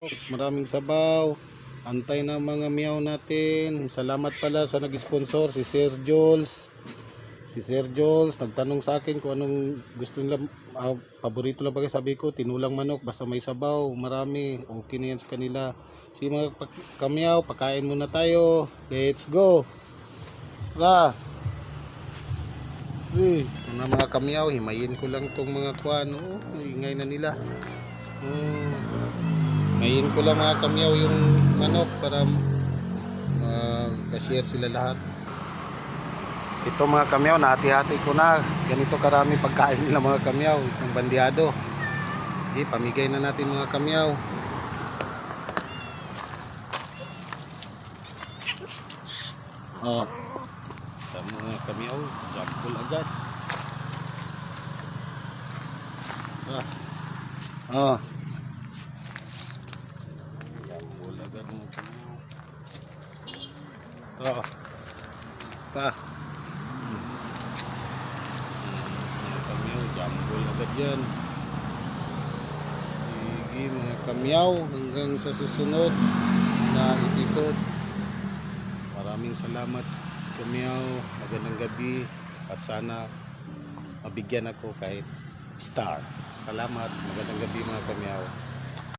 Maraming sabaw. Antay ng mga miyaw natin. Salamat pala sa nag-sponsor, si Sir Jules. Si Sir Jules nagtanong sa akin kung anong gusto nila. Paborito lang bagay, sabi ko tinulang manok basta may sabaw. Marami, okay na yan sa kanila. Si mga kamyaw, pakain muna tayo. Let's go. Tara. Mga kamyaw, himayin ko lang tong mga kwan. Ingay na nila. Mayin ko lang mga kamyaw yung manok para mag-share sila lahat. Ito mga kamyaw, nahati-hati ko na. Ganito karami pagkain nila mga kamyaw. Isang bandyado. Okay, pamigay na natin mga kamyaw. Oh. Ito mga kamyaw, jambul agad. Oh. Ito pa mga kamyaw, jambol agad yan. Sige mga kamyaw, hanggang sa susunod na episode. Maraming salamat kamyaw, magandang gabi, at sana mabigyan ako kahit star. Salamat, magandang gabi mga kamyaw.